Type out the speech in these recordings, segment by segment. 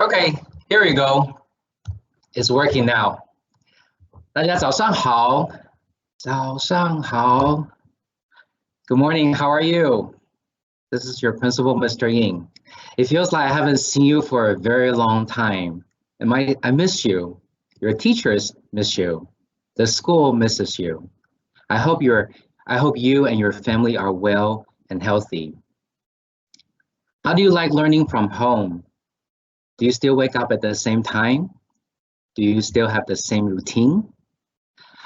Okay, here we go. It's working now. 大家早上好，早上好。Good morning, how are you? This is your principal, Mr. Ying. It feels like I haven't seen you for a very long time. I miss you. Your teachers miss you. The school misses you. I hope you and your family are well and healthy. How do you like learning from home? Do you still wake up at the same time? Do you still have the same routine?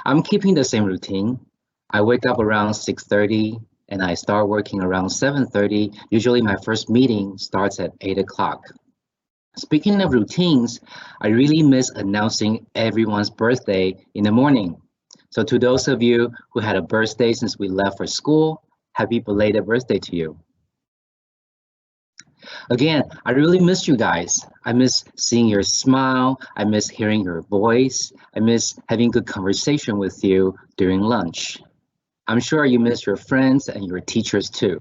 I'm keeping the same routine. I wake up around 6:30 and I start working around 7:30. Usually my first meeting starts at 8 o'clock. Speaking of routines, I really miss announcing everyone's birthday in the morning. So to those of you who had a birthday since we left for school, happy belated birthday to you. Again, I really miss you guys. I miss seeing your smile. I miss hearing your voice. I miss having good conversation with you during lunch. I'm sure you miss your friends and your teachers too.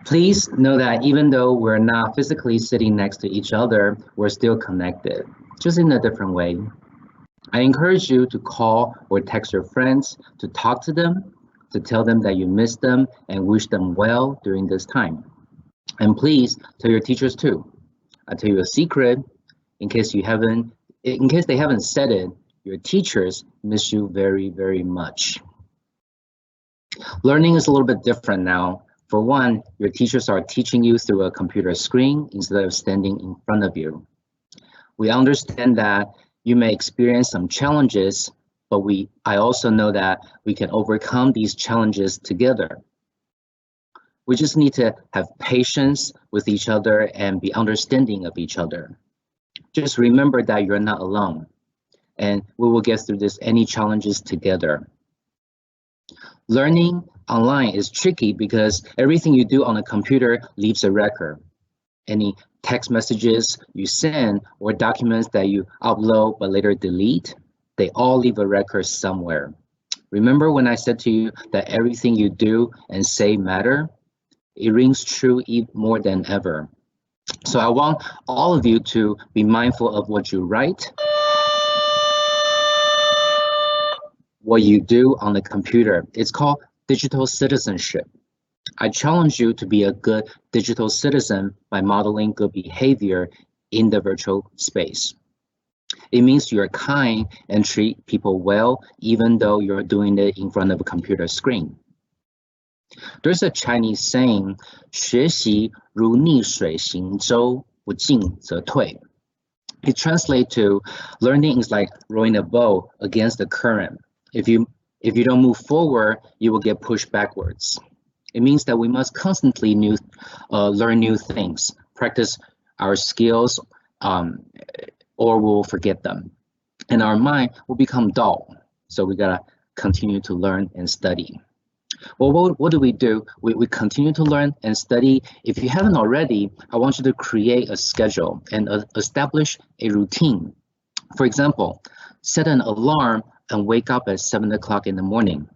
Please know that even though we're not physically sitting next to each other, we're still connected, just in a different way. I encourage you to call or text your friends, to talk to them, to tell them that you miss them and wish them well during this time. And please tell your teachers too. I'll tell you a secret, in case they haven't said it, your teachers miss you very, very much. Learning is a little bit different now. For one, your teachers are teaching you through a computer screen instead of standing in front of you. We understand that you may experience some challenges, but I also know that we can overcome these challenges together. We just need to have patience with each other and be understanding of each other. Just remember that you're not alone, and we will get through any challenges together. Learning online is tricky because everything you do on a computer leaves a record. Any text messages you send or documents that you upload but later delete, they all leave a record somewhere. Remember when I said to you that everything you do and say matter? It rings true more than ever. So I want all of you to be mindful of what you write, what you do on the computer. It's called digital citizenship. I challenge you to be a good digital citizen by modeling good behavior in the virtual space. It means you're kind and treat people well, even though you're doing it in front of a computer screen. There's a Chinese saying, 学习如逆水行舟，不进则退. It translates to, learning is like rowing a boat against the current. If you don't move forward, you will get pushed backwards. It means that we must constantly learn new things, practice our skills, or we'll forget them. And our mind will become dull. So we gotta continue to learn and study. Well, what do? We continue to learn and study. If you haven't already, I want you to create a schedule and establish a routine. For example, set an alarm and wake up at 7 o'clock in the morning.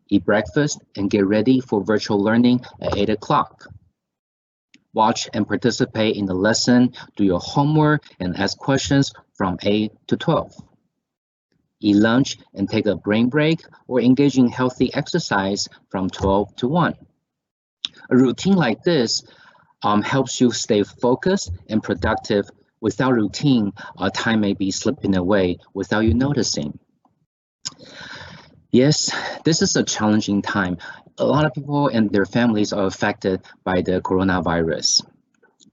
Eat breakfast and get ready for virtual learning at 8 o'clock. Watch and participate in the lesson, do your homework, and ask questions from 8 to 12. Eat lunch and take a brain break or engage in healthy exercise from 12 to 1. A routine like this helps you stay focused and productive. Without routine, time may be slipping away without you noticing. Yes, this is a challenging time. A lot of people and their families are affected by the coronavirus.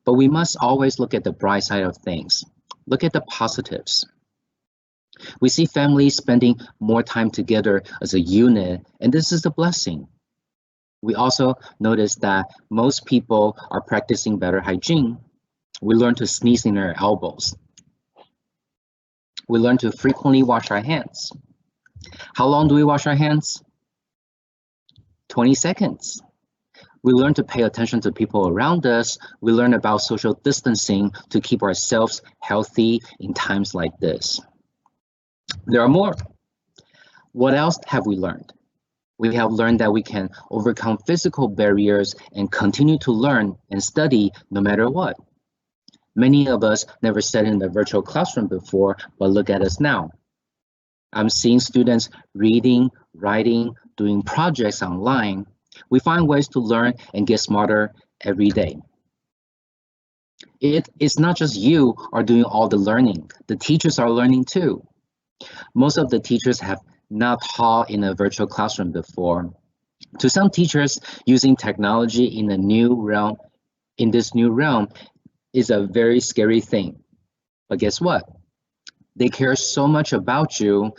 But we must always look at the bright side of things. Look at the positives. We see families spending more time together as a unit, and this is a blessing. We also notice that most people are practicing better hygiene. We learn to sneeze in our elbows. We learn to frequently wash our hands. How long do we wash our hands? 20 seconds. We learn to pay attention to people around us. We learn about social distancing to keep ourselves healthy in times like this. There are more. What else have we learned? We have learned that we can overcome physical barriers and continue to learn and study no matter what. Many of us never sat in the virtual classroom before, but look at us now. I'm seeing students reading, writing, doing projects online. We find ways to learn and get smarter every day. It's not just you are doing all the learning. The teachers are learning too. Most of the teachers have not taught in a virtual classroom before. To some teachers, using technology in this new realm is a very scary thing. But guess what? They care so much about you.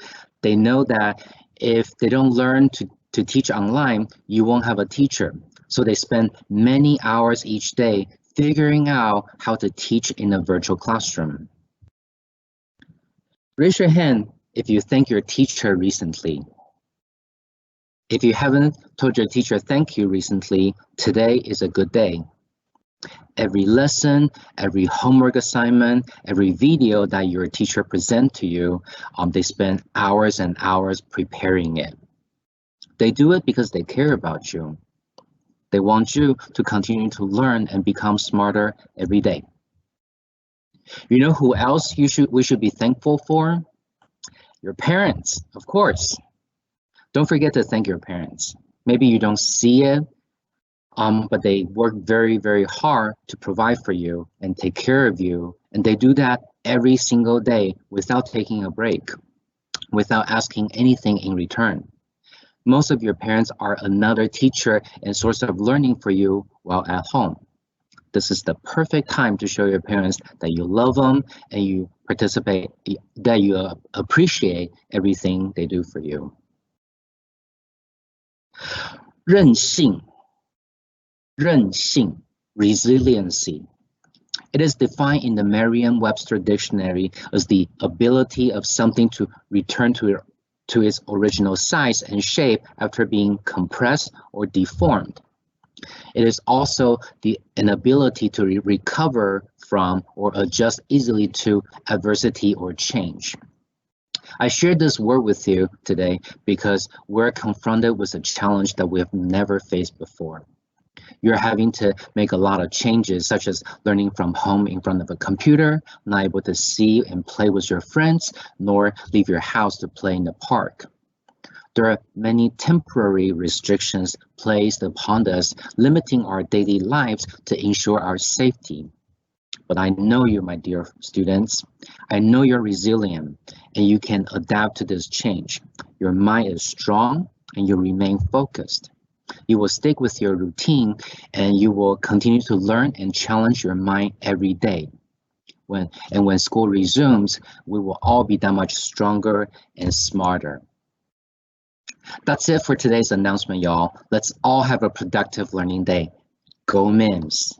They know that if they don't learn to teach online, you won't have a teacher. So they spend many hours each day figuring out how to teach in a virtual classroom. Raise your hand if you thank your teacher recently. If you haven't told your teacher thank you recently, today is a good day. Every lesson, every homework assignment, every video that your teacher presents to you, they spend hours and hours preparing it. They do it because they care about you. They want you to continue to learn and become smarter every day. You know who else we should be thankful for? Your parents, of course. Don't forget to thank your parents. Maybe you don't see it, but they work very, very hard to provide for you and take care of you. And they do that every single day without taking a break, without asking anything in return. Most of your parents are another teacher and source of learning for you while at home. This is the perfect time to show your parents that you love them and you appreciate everything they do for you. 韧性 resiliency. It is defined in the Merriam-Webster dictionary as the ability of something to return to its original size and shape after being compressed or deformed. It is also an ability to recover from or adjust easily to adversity or change. I shared this word with you today because we're confronted with a challenge that we have never faced before. You're having to make a lot of changes, such as learning from home in front of a computer, not able to see and play with your friends, nor leave your house to play in the park. There are many temporary restrictions placed upon us, limiting our daily lives to ensure our safety. But I know you, my dear students. I know you're resilient and you can adapt to this change. Your mind is strong and you remain focused. You will stick with your routine and you will continue to learn and challenge your mind every day. When school resumes, we will all be that much stronger and smarter. That's it for today's announcement, y'all. Let's all have a productive learning day. Go Mims!